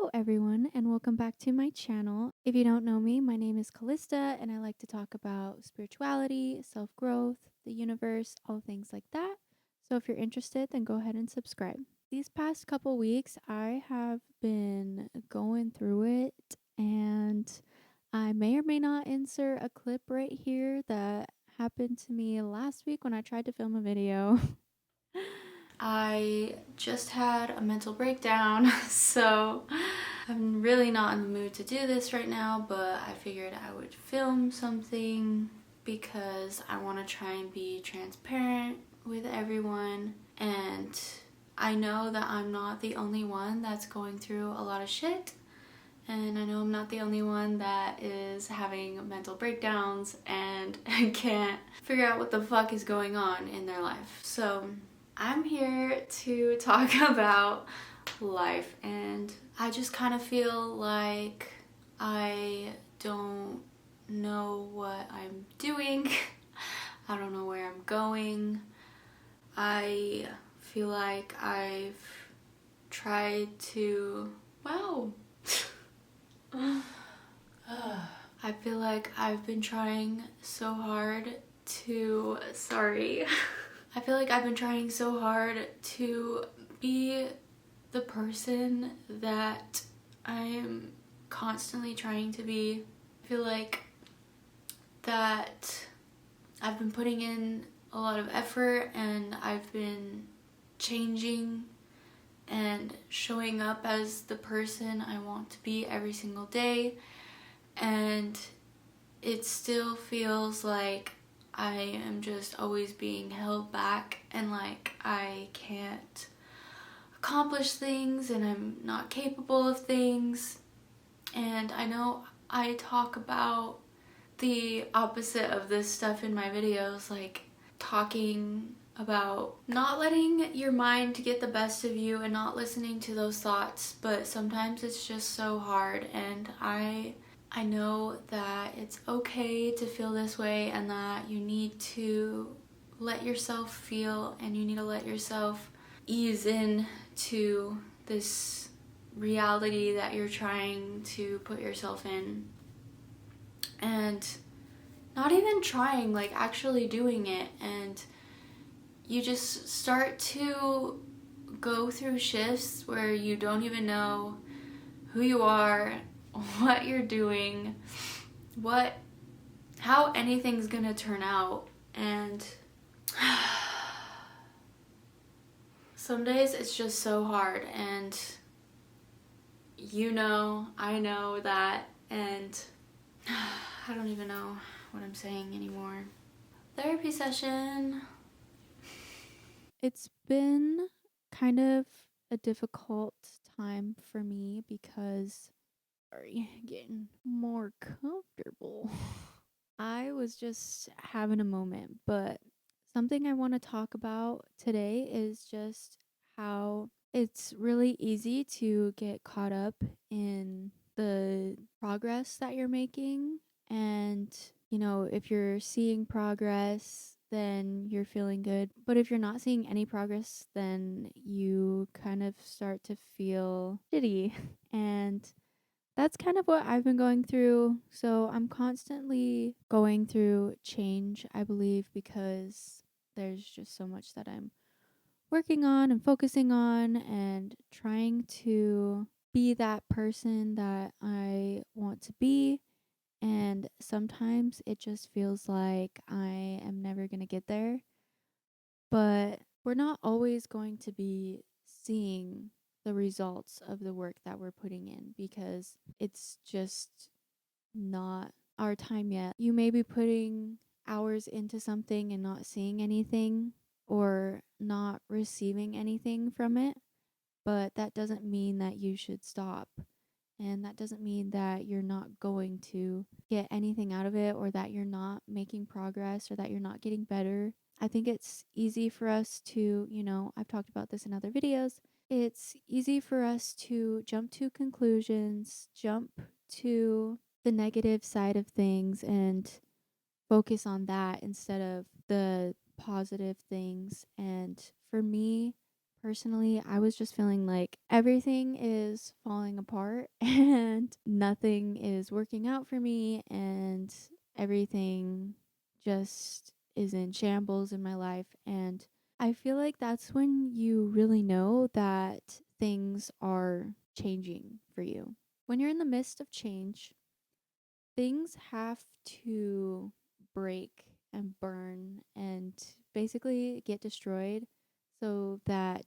Hello, everyone, and welcome back to my channel. If you don't know me, my name is Callista, and I like to talk about spirituality, self growth, the universe, all things like that. So, if you're interested, then go ahead and subscribe. These past couple weeks, I have been going through it, and I may or may not insert a clip right here that happened to me last week when I tried to film a video. I just had a mental breakdown, so I'm really not in the mood to do this right now, but I figured I would film something because I want to try and be transparent with everyone, and I know that I'm not the only one that's going through a lot of shit, and I know I'm not the only one that is having mental breakdowns and can't figure out what the fuck is going on in their life. So I'm here to talk about life, and I just kind of feel like I don't know what I'm doing. I don't know where I'm going. I feel like I've tried to, wow. I feel like I've been trying so hard to, sorry. I feel like I've been trying so hard to be the person that I am constantly trying to be. I feel like that I've been putting in a lot of effort, and I've been changing and showing up as the person I want to be every single day, and it still feels like I am just always being held back, and like I can't accomplish things and I'm not capable of things. And I know I talk about the opposite of this stuff in my videos, like talking about not letting your mind get the best of you and not listening to those thoughts, but sometimes it's just so hard, and I know that it's okay to feel this way, and that you need to let yourself feel, and you need to let yourself ease in to this reality that you're trying to put yourself in. And not even trying, like actually doing it, and you just start to go through shifts where you don't even know who you are, what you're doing, how anything's gonna turn out. And some days it's just so hard, and I know that, and I don't even know what I'm saying anymore. Therapy session. It's been kind of a difficult time for me because getting more comfortable. I was just having a moment, but something I want to talk about today is just how it's really easy to get caught up in the progress that you're making. And, if you're seeing progress, then you're feeling good. But if you're not seeing any progress, then you kind of start to feel shitty. And that's kind of what I've been going through. So I'm constantly going through change, I believe, because there's just so much that I'm working on and focusing on and trying to be that person that I want to be. And sometimes it just feels like I am never going to get there. But we're not always going to be seeing the results of the work that we're putting in, because it's just not our time yet. You may be putting hours into something and not seeing anything or not receiving anything from it, but that doesn't mean that you should stop. And that doesn't mean that you're not going to get anything out of it, or that you're not making progress, or that you're not getting better. I think it's easy for us to, I've talked about this in other videos. It's easy for us to jump to conclusions, jump to the negative side of things, and focus on that instead of the positive things. And for me personally, I was just feeling like everything is falling apart and nothing is working out for me, and everything just is in shambles in my life. And I feel like that's when you really know that things are changing for you. When you're in the midst of change, things have to break and burn and basically get destroyed so that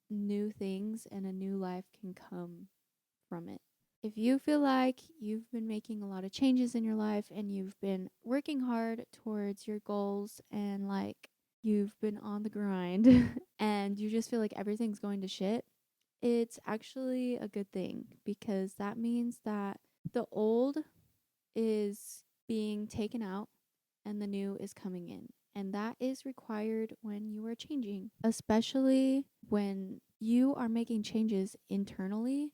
new things and a new life can come from it. If you feel like you've been making a lot of changes in your life and you've been working hard towards your goals and like you've been on the grind and you just feel like everything's going to shit, it's actually a good thing because that means that the old is being taken out and the new is coming in. And that is required when you are changing, especially when you are making changes internally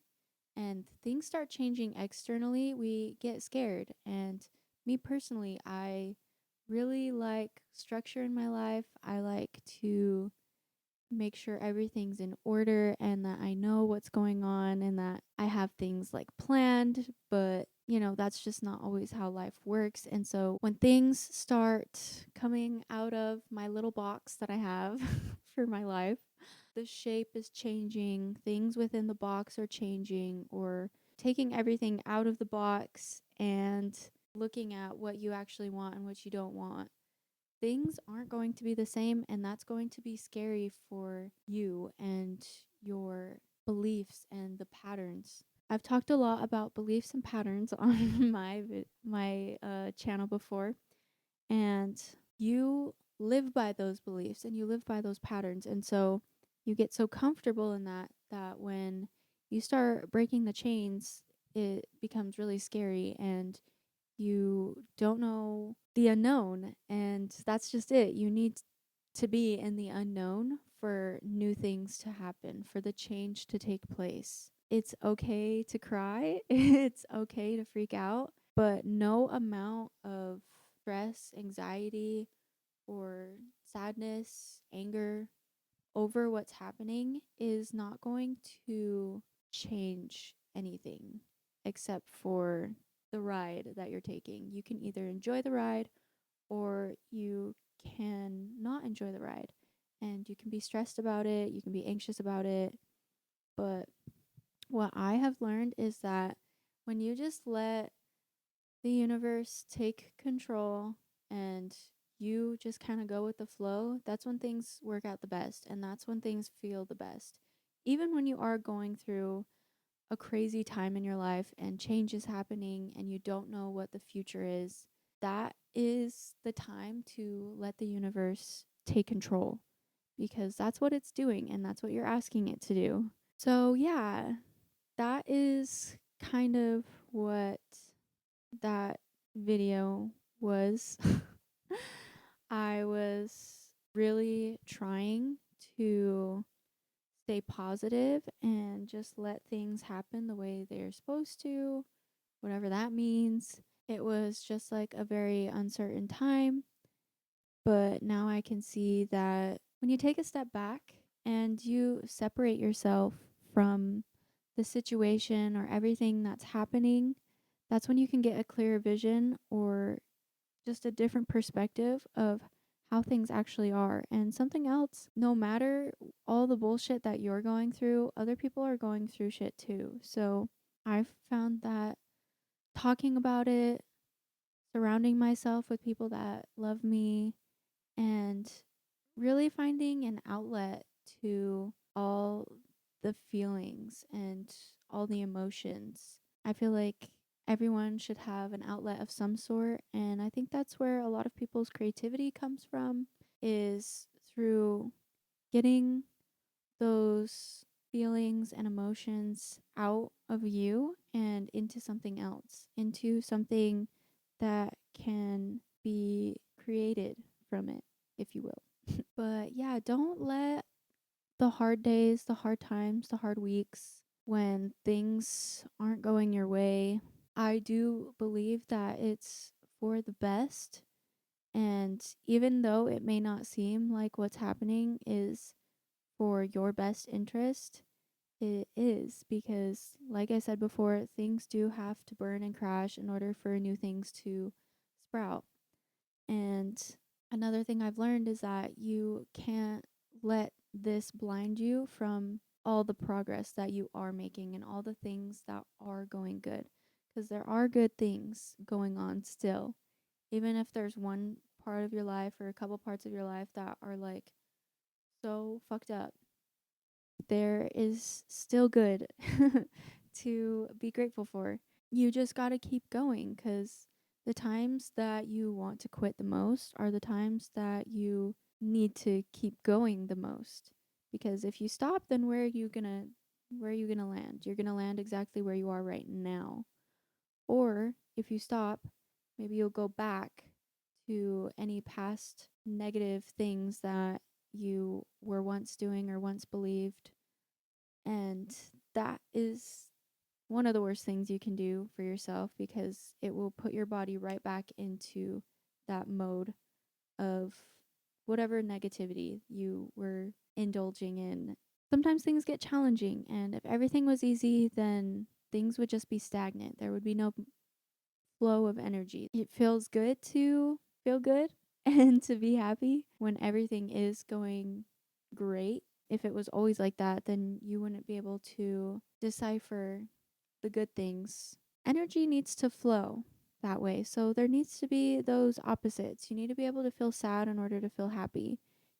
and things start changing externally. We get scared. And me personally, I really like structure in my life. I like to make sure everything's in order and that I know what's going on and that I have things like planned, but that's just not always how life works. And so when things start coming out of my little box that I have for my life, the shape is changing, things within the box are changing, or taking everything out of the box and looking at what you actually want and what you don't want, things aren't going to be the same, and that's going to be scary for you and your beliefs and the patterns. I've talked a lot about beliefs and patterns on my channel before, and you live by those beliefs and you live by those patterns, and so you get so comfortable in that when you start breaking the chains, it becomes really scary and you don't know the unknown, and that's just it. You need to be in the unknown for new things to happen, for the change to take place. It's okay to cry, it's okay to freak out, but no amount of stress, anxiety, or sadness, anger over what's happening is not going to change anything except for the ride that you're taking. You can either enjoy the ride or you can not enjoy the ride. And you can be stressed about it, you can be anxious about it. But what I have learned is that when you just let the universe take control and you just kind of go with the flow, that's when things work out the best and that's when things feel the best. Even when you are going through a crazy time in your life and change is happening and you don't know what the future is, that is the time to let the universe take control because that's what it's doing and that's what you're asking it to do. So, yeah, that is kind of what that video was. I was really trying to stay positive and just let things happen the way they're supposed to, whatever that means. It was just like a very uncertain time, but now I can see that when you take a step back and you separate yourself from the situation or everything that's happening, that's when you can get a clearer vision or just a different perspective of how things actually are. And something else, no matter all the bullshit that you're going through, other people are going through shit too. So I've found that talking about it, surrounding myself with people that love me, and really finding an outlet to all the feelings and all the emotions. I feel like everyone should have an outlet of some sort, and I think that's where a lot of people's creativity comes from, is through getting those feelings and emotions out of you and into something else, into something that can be created from it, if you will. But yeah, don't let the hard days, the hard times, the hard weeks, when things aren't going your way, I do believe that it's for the best. And even though it may not seem like what's happening is for your best interest, it is because, like I said before, things do have to burn and crash in order for new things to sprout. And another thing I've learned is that you can't let this blind you from all the progress that you are making and all the things that are going good. Because there are good things going on still. Even if there's one part of your life or a couple parts of your life that are like so fucked up, there is still good to be grateful for. You just got to keep going because the times that you want to quit the most are the times that you need to keep going the most. Because if you stop, then where are you going to land? You're going to land exactly where you are right now. Or if you stop, maybe you'll go back to any past negative things that you were once doing or once believed. And that is one of the worst things you can do for yourself because it will put your body right back into that mode of whatever negativity you were indulging in. Sometimes things get challenging, and if everything was easy, then things would just be stagnant. There would be no flow of energy. It feels good to feel good and to be happy when everything is going great. If it was always like that, then you wouldn't be able to decipher the good things. Energy needs to flow that way. So there needs to be those opposites. You need to be able to feel sad in order to feel happy.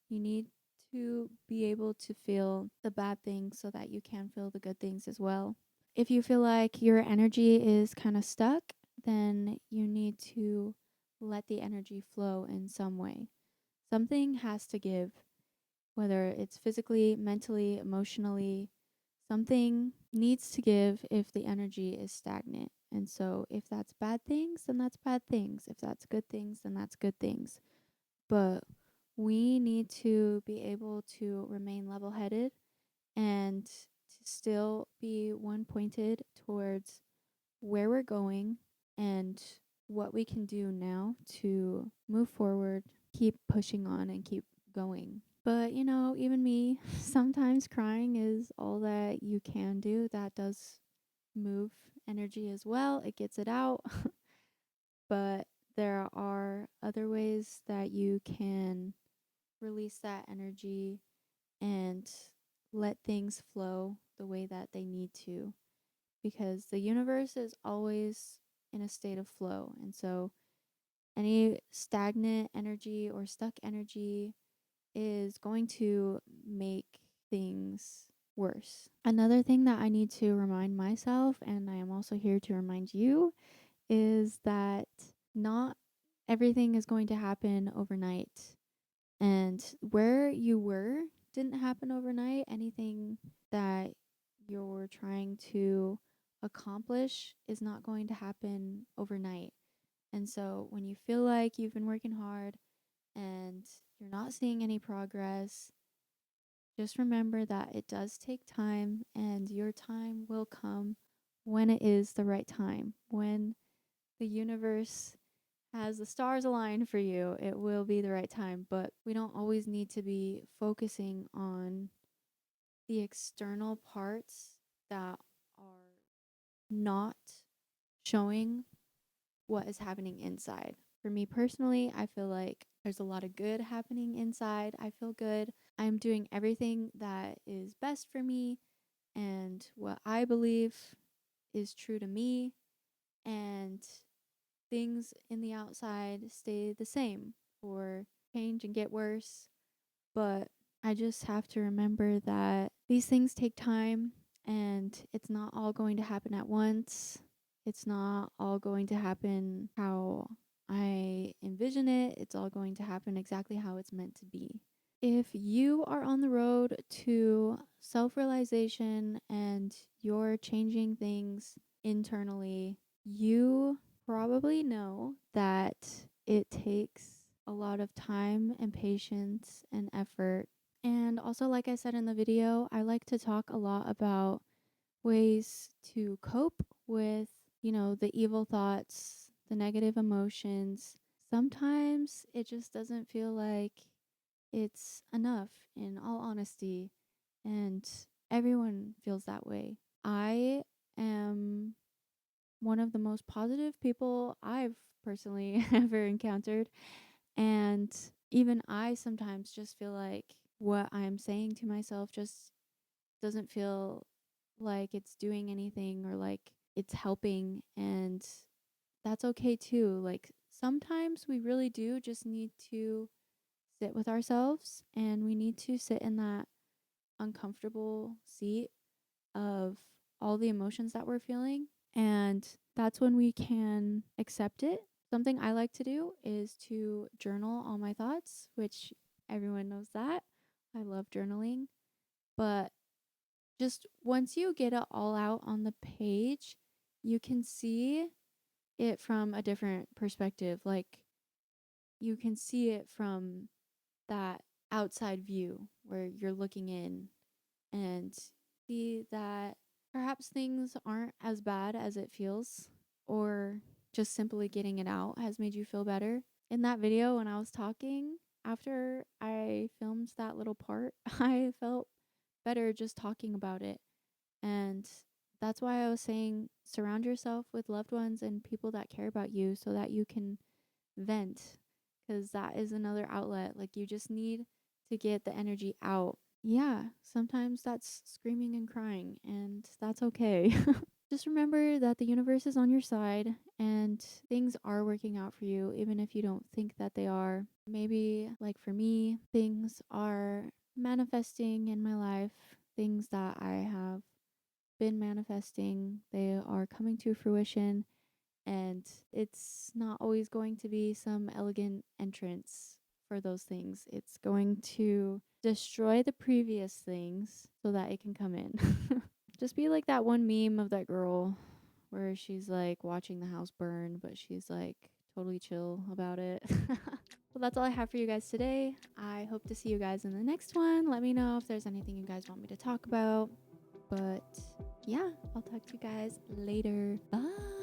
You need to be able to feel the bad things so that you can feel the good things as well. If you feel like your energy is kind of stuck, then you need to let the energy flow in some way. Something has to give, whether it's physically, mentally, emotionally, something needs to give if the energy is stagnant. And so if that's bad things, then that's bad things. If that's good things, then that's good things. But we need to be able to remain level headed and to still be one pointed towards where we're going and what we can do now to move forward, keep pushing on, and keep going. But, even me, sometimes crying is all that you can do. That does move energy as well, it gets it out. But there are other ways that you can release that energy and let things flow the way that they need to, because the universe is always in a state of flow. And so any stagnant energy or stuck energy is going to make things worse. Another thing that I need to remind myself, and I am also here to remind you, is that not everything is going to happen overnight. And where you were didn't happen overnight. Anything that you're trying to accomplish is not going to happen overnight. And so when you feel like you've been working hard and you're not seeing any progress, just remember that it does take time and your time will come when it is the right time. When the universe has the stars aligned for you, it will be the right time. But we don't always need to be focusing on the external parts that are not showing what is happening inside. For me personally, I feel like there's a lot of good happening inside. I feel good. I'm doing everything that is best for me and what I believe is true to me, and things in the outside stay the same or change and get worse. But I just have to remember that these things take time and it's not all going to happen at once. It's not all going to happen how I envision it. It's all going to happen exactly how it's meant to be. If you are on the road to self realization and you're changing things internally, you probably know that it takes a lot of time and patience and effort. And also, like I said in the video, I like to talk a lot about ways to cope with, the evil thoughts, the negative emotions. Sometimes it just doesn't feel like it's enough, in all honesty. And everyone feels that way. I am one of the most positive people I've personally ever encountered. And even I sometimes just feel like what I'm saying to myself just doesn't feel like it's doing anything or like it's helping. And that's okay too. Like sometimes we really do just need to sit with ourselves and we need to sit in that uncomfortable seat of all the emotions that we're feeling. And that's when we can accept it. Something I like to do is to journal all my thoughts, which everyone knows that. I love journaling. But just once you get it all out on the page, you can see it from a different perspective. Like you can see it from that outside view where you're looking in and see that perhaps things aren't as bad as it feels, or just simply getting it out has made you feel better. In that video, when I was talking, after I filmed that little part, I felt better just talking about it. And that's why I was saying surround yourself with loved ones and people that care about you so that you can vent, because that is another outlet. Like you just need to get the energy out. Yeah, sometimes that's screaming and crying, and that's okay. Just remember that the universe is on your side and things are working out for you, even if you don't think that they are. Maybe, like for me, things are manifesting in my life, things that I have been manifesting, they are coming to fruition, and it's not always going to be some elegant entrance for those things. It's going to destroy the previous things so that it can come in. Just be like that one meme of that girl where she's like watching the house burn, but she's like totally chill about it. Well, that's all I have for you guys today. I hope to see you guys in the next one. Let me know if there's anything you guys want me to talk about. But yeah, I'll talk to you guys later. Bye.